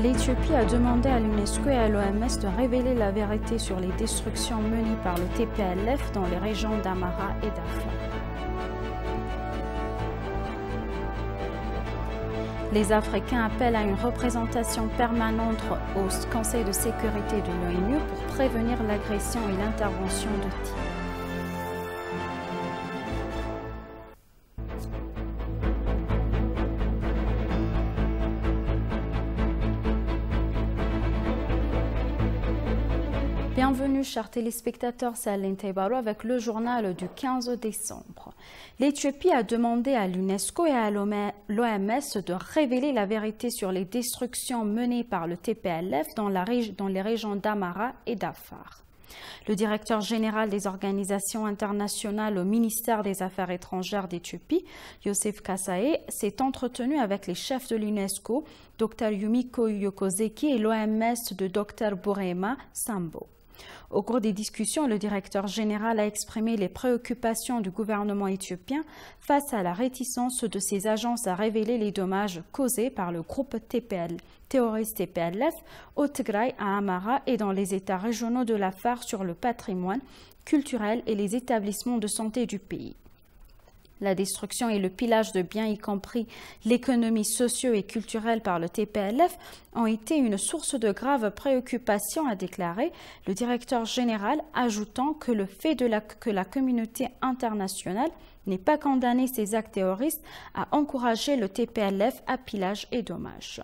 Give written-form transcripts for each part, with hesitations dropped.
L'Éthiopie a demandé à l'UNESCO et à l'OMS de révéler la vérité sur les destructions menées par le TPLF dans les régions d'Amhara et d'Afar. Les Africains appellent à une représentation permanente au Conseil de sécurité de l'ONU pour prévenir l'agression et l'intervention de Houthis. Bienvenue, chers téléspectateurs, c'est Aline Taibaro avec le journal du 15 décembre. L'Éthiopie a demandé à l'UNESCO et à l'OMS de révéler la vérité sur les destructions menées par le TPLF dans les régions d'Amhara et d'Afar. Le directeur général des organisations internationales au ministère des Affaires étrangères d'Éthiopie, Yosef Kasaye, s'est entretenu avec les chefs de l'UNESCO, Dr Yumiko Yokozeki et l'OMS de Dr Burema Sambo. Au cours des discussions, le directeur général a exprimé les préoccupations du gouvernement éthiopien face à la réticence de ses agences à révéler les dommages causés par le groupe terroriste TPLF au Tigray, à Amhara et dans les États régionaux de l'Afar sur le patrimoine culturel et les établissements de santé du pays. La destruction et le pillage de biens, y compris l'économie socio- et culturelle par le TPLF, ont été une source de graves préoccupations, a déclaré le directeur général, ajoutant que le fait que la communauté internationale n'ait pas condamné ces actes terroristes a encouragé le TPLF à pillage et dommages.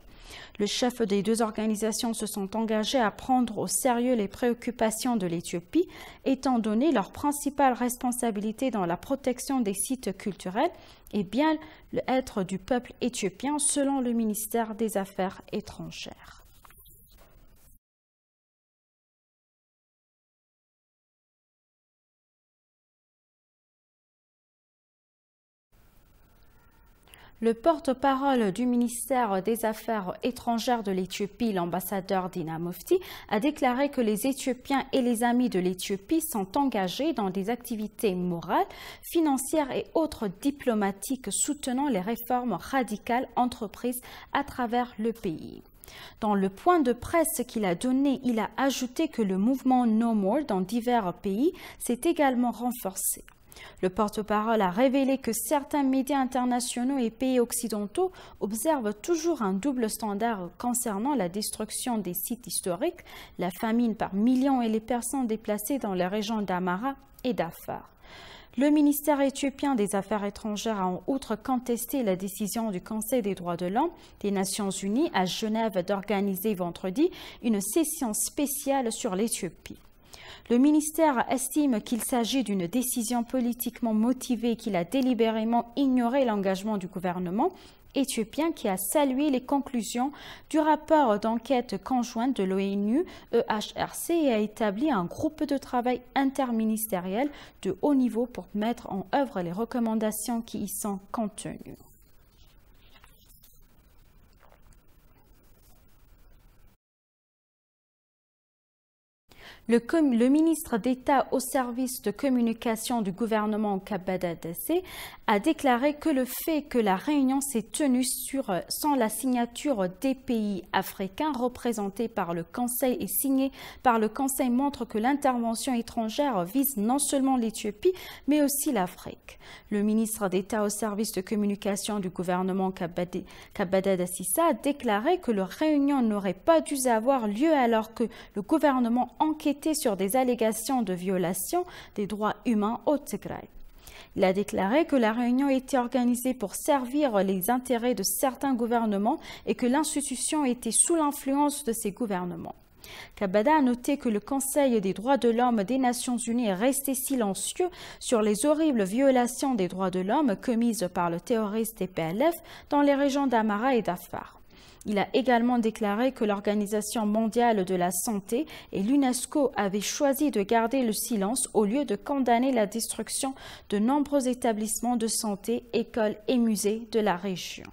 Le chef des deux organisations se sont engagés à prendre au sérieux les préoccupations de l'Éthiopie, étant donné leur principale responsabilité dans la protection des sites culturels et bien l'être du peuple éthiopien, selon le ministère des Affaires étrangères. Le porte-parole du ministère des Affaires étrangères de l'Éthiopie, l'ambassadeur Dina Mufti, a déclaré que les Éthiopiens et les amis de l'Éthiopie sont engagés dans des activités morales, financières et autres diplomatiques soutenant les réformes radicales entreprises à travers le pays. Dans le point de presse qu'il a donné, il a ajouté que le mouvement No More dans divers pays s'est également renforcé. Le porte-parole a révélé que certains médias internationaux et pays occidentaux observent toujours un double standard concernant la destruction des sites historiques, la famine par millions et les personnes déplacées dans les régions d'Amhara et d'Afar. Le ministère éthiopien des Affaires étrangères a en outre contesté la décision du Conseil des droits de l'homme des Nations unies à Genève d'organiser vendredi une session spéciale sur l'Éthiopie. Le ministère estime qu'il s'agit d'une décision politiquement motivée et qu'il a délibérément ignoré l'engagement du gouvernement éthiopien qui a salué les conclusions du rapport d'enquête conjointe de l'ONU EHRC et a établi un groupe de travail interministériel de haut niveau pour mettre en œuvre les recommandations qui y sont contenues. Le ministre d'État au service de communication du gouvernement Kebede Dese a déclaré que le fait que la réunion s'est tenue sans la signature des pays africains représentés par le Conseil et signée par le Conseil montre que l'intervention étrangère vise non seulement l'Éthiopie, mais aussi l'Afrique. Le ministre d'État au service de communication du gouvernement Kebede Dese a déclaré que la réunion n'aurait pas dû avoir lieu alors que le gouvernement enquêtait sur des allégations de violation des droits humains au Tigray. Il a déclaré que la réunion était organisée pour servir les intérêts de certains gouvernements et que l'institution était sous l'influence de ces gouvernements. Kebede a noté que le Conseil des droits de l'homme des Nations unies est resté silencieux sur les horribles violations des droits de l'homme commises par le terroriste TPLF dans les régions d'Amhara et d'Afar. Il a également déclaré que l'Organisation mondiale de la santé et l'UNESCO avaient choisi de garder le silence au lieu de condamner la destruction de nombreux établissements de santé, écoles et musées de la région.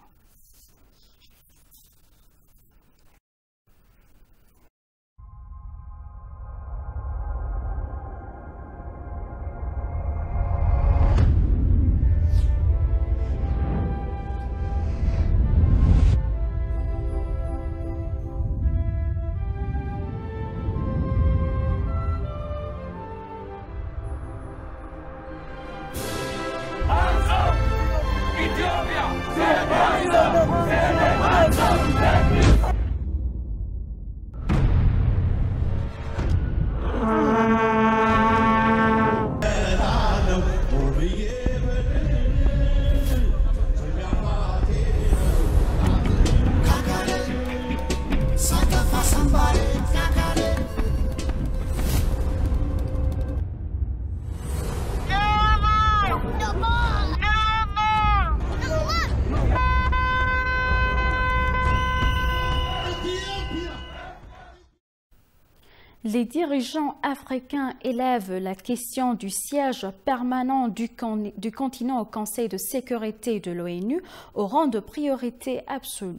Les dirigeants africains élèvent la question du siège permanent du continent au Conseil de sécurité de l'ONU au rang de priorité absolue.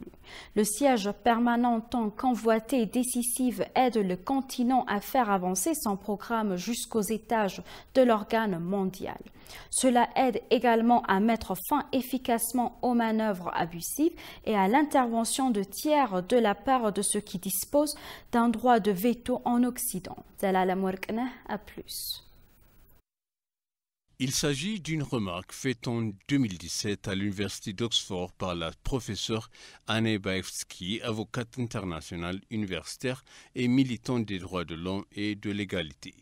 Le siège permanent tant convoité et décisif aide le continent à faire avancer son programme jusqu'aux étages de l'organe mondial. Cela aide également à mettre fin efficacement aux manœuvres abusives et à l'intervention de tiers de la part de ceux qui disposent d'un droit de veto en Occident. À plus. Il s'agit d'une remarque faite en 2017 à l'Université d'Oxford par la professeure Anne Baevsky, avocate internationale universitaire et militante des droits de l'homme et de l'égalité.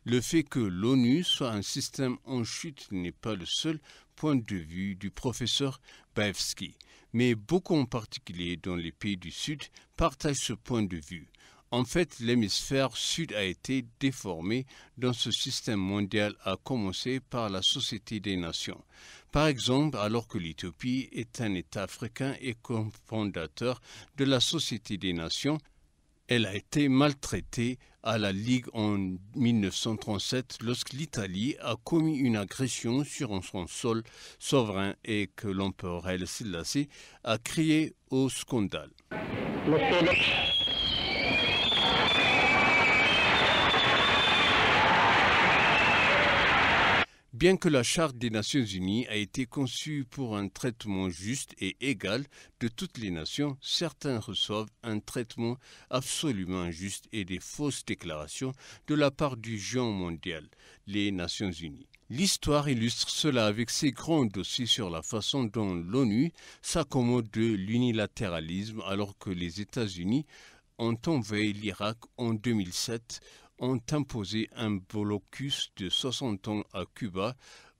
Le fait que l'ONU soit un système en chute n'est pas le seul point de vue du professeur Baevsky, mais beaucoup en particulier dans les pays du Sud partagent ce point de vue. En fait, l'hémisphère sud a été déformé dans ce système mondial, à commencer par la Société des Nations. Par exemple, alors que l'Éthiopie est un État africain et cofondateur de la Société des Nations, elle a été maltraitée à la Ligue en 1937 lorsque l'Italie a commis une agression sur son sol souverain et que l'empereur Haile Selassie a crié au scandale. Bien que la Charte des Nations Unies a été conçue pour un traitement juste et égal de toutes les nations, certains reçoivent un traitement absolument injuste et des fausses déclarations de la part du géant mondial, les Nations Unies. L'histoire illustre cela avec ses grands dossiers sur la façon dont l'ONU s'accommode de l'unilatéralisme alors que les États-Unis ont envahi l'Irak en 2007, ont imposé un blocus de 60 ans à Cuba,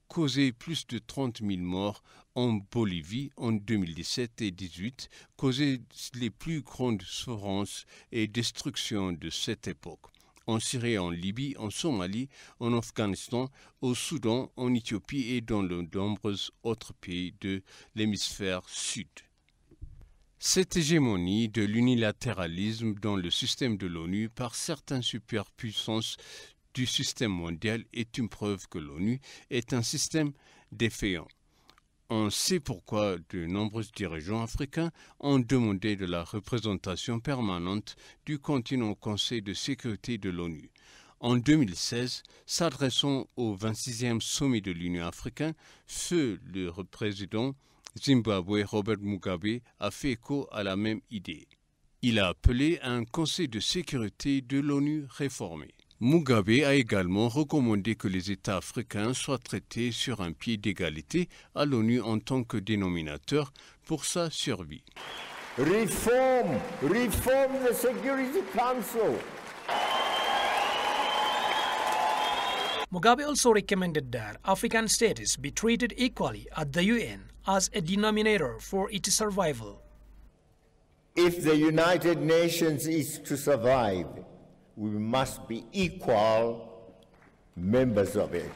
causé plus de 30 000 morts en Bolivie en 2017 et 2018, causé les plus grandes souffrances et destructions de cette époque. En Syrie, en Libye, en Somalie, en Afghanistan, au Soudan, en Éthiopie et dans de nombreux autres pays de l'hémisphère sud. Cette hégémonie de l'unilatéralisme dans le système de l'ONU par certaines superpuissances du système mondial est une preuve que l'ONU est un système défaillant. On sait pourquoi de nombreux dirigeants africains ont demandé de la représentation permanente du continent au Conseil de sécurité de l'ONU. En 2016, s'adressant au 26e sommet de l'Union africaine, le président Zimbabwe Robert Mugabe a fait écho à la même idée. Il a appelé à un Conseil de sécurité de l'ONU réformé. Mugabe a également recommandé que les États africains soient traités sur un pied d'égalité à l'ONU en tant que dénominateur pour sa survie. Reform the Security Council. Mugabe also recommended that African states be treated equally at the UN as a denominator for its survival. If the United Nations is to survive, we must be equal members of it.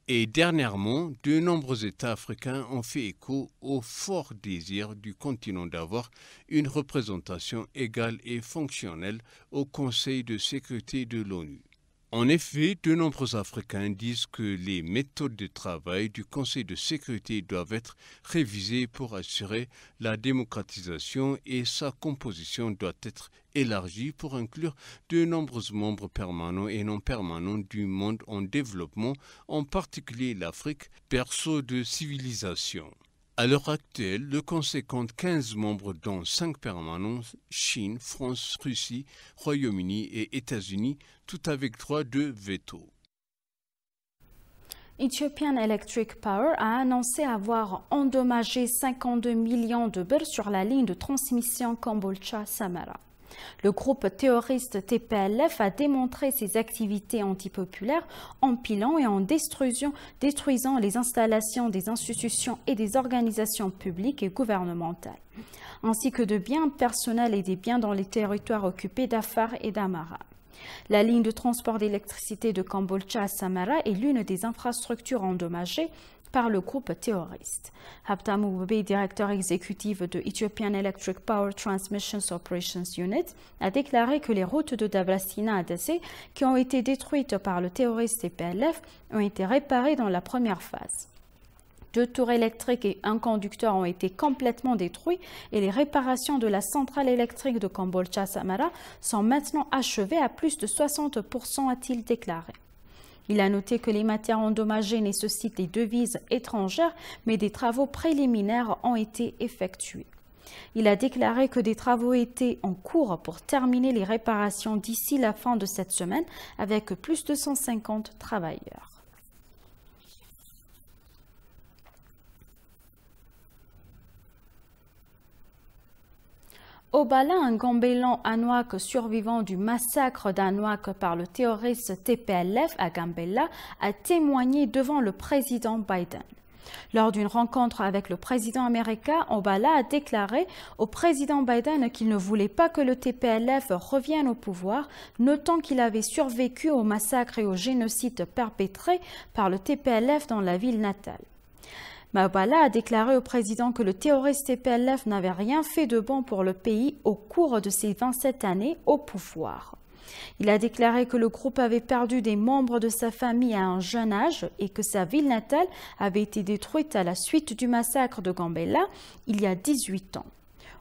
Et dernièrement, de nombreux États africains ont fait écho au fort désir du continent d'avoir une représentation égale et fonctionnelle au Conseil de sécurité de l'ONU. En effet, de nombreux Africains disent que les méthodes de travail du Conseil de sécurité doivent être révisées pour assurer la démocratisation et sa composition doit être élargie pour inclure de nombreux membres permanents et non permanents du monde en développement, en particulier l'Afrique, berceau de civilisation. À l'heure actuelle, le Conseil compte 15 membres dont 5 permanents, Chine, France, Russie, Royaume-Uni et États-Unis, tout avec droit de veto. Ethiopian Electric Power a annoncé avoir endommagé 52 millions de birrs sur la ligne de transmission Kombolcha-Samara. Le groupe terroriste TPLF a démontré ses activités antipopulaires en pilant et en détruisant les installations des institutions et des organisations publiques et gouvernementales, ainsi que de biens personnels et des biens dans les territoires occupés d'Afar et d'Amara. La ligne de transport d'électricité de Kombolcha à Samara est l'une des infrastructures endommagées par le groupe terroriste. Habtam Oubebe, directeur exécutif de Ethiopian Electric Power Transmission Operations Unit, a déclaré que les routes de Dablastina à Dessé, qui ont été détruites par le terroriste TPLF, ont été réparées dans la première phase. 2 tours électriques et un conducteur ont été complètement détruits et les réparations de la centrale électrique de Kombolcha-Samara sont maintenant achevées à plus de 60%, a-t-il déclaré. Il a noté que les matières endommagées nécessitent des devises étrangères, mais des travaux préliminaires ont été effectués. Il a déclaré que des travaux étaient en cours pour terminer les réparations d'ici la fin de cette semaine avec plus de 150 travailleurs. Obala, un Gambélan Anouak survivant du massacre d'Anouak par le terroriste TPLF à Gambella, a témoigné devant le président Biden. Lors d'une rencontre avec le président américain, Obala a déclaré au président Biden qu'il ne voulait pas que le TPLF revienne au pouvoir, notant qu'il avait survécu au massacre et au génocide perpétrés par le TPLF dans la ville natale. Obala a déclaré au président que le terroriste TPLF n'avait rien fait de bon pour le pays au cours de ses 27 années au pouvoir. Il a déclaré que le groupe avait perdu des membres de sa famille à un jeune âge et que sa ville natale avait été détruite à la suite du massacre de Gambella il y a 18 ans.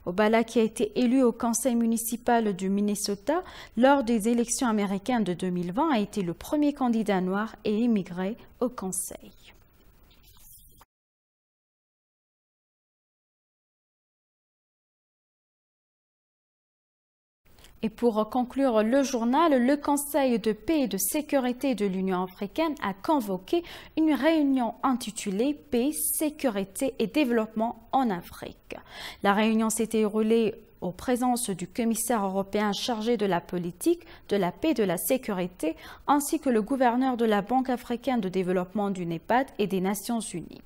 Obala, qui a été élu au conseil municipal du Minnesota lors des élections américaines de 2020, a été le premier candidat noir et immigré au conseil. Et pour conclure le journal, le Conseil de paix et de sécurité de l'Union africaine a convoqué une réunion intitulée « Paix, sécurité et développement en Afrique ». La réunion s'est déroulée en présence du commissaire européen chargé de la politique, de la paix et de la sécurité, ainsi que le gouverneur de la Banque africaine de développement du NEPAD et des Nations unies.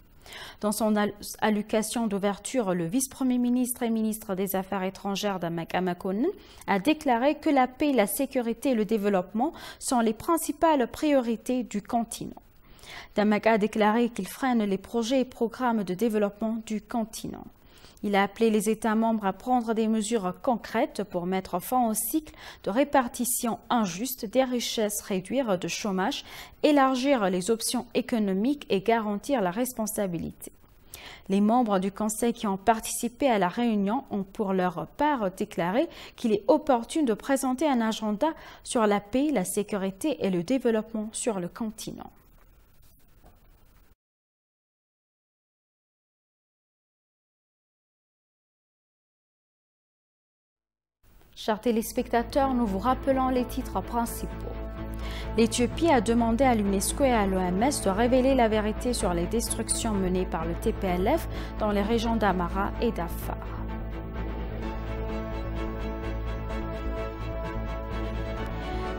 Dans son allocution d'ouverture, le vice-premier ministre et ministre des Affaires étrangères Damaka Makonnen a déclaré que la paix, la sécurité et le développement sont les principales priorités du continent. Damaka a déclaré qu'il freine les projets et programmes de développement du continent. Il a appelé les États membres à prendre des mesures concrètes pour mettre fin au cycle de répartition injuste des richesses, réduire le chômage, élargir les options économiques et garantir la responsabilité. Les membres du Conseil qui ont participé à la réunion ont pour leur part déclaré qu'il est opportun de présenter un agenda sur la paix, la sécurité et le développement sur le continent. Chers téléspectateurs, nous vous rappelons les titres principaux. L'Éthiopie a demandé à l'UNESCO et à l'OMS de révéler la vérité sur les destructions menées par le TPLF dans les régions d'Amara et d'Afar.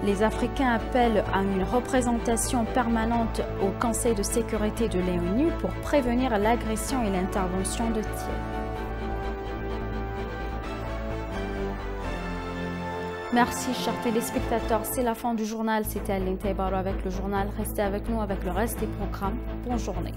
Les Africains appellent à une représentation permanente au Conseil de sécurité de l'ONU pour prévenir l'agression et l'intervention de tiers. Merci, chers téléspectateurs. C'est la fin du journal. C'était Aline Taibaro avec le journal. Restez avec nous avec le reste des programmes. Bonne journée.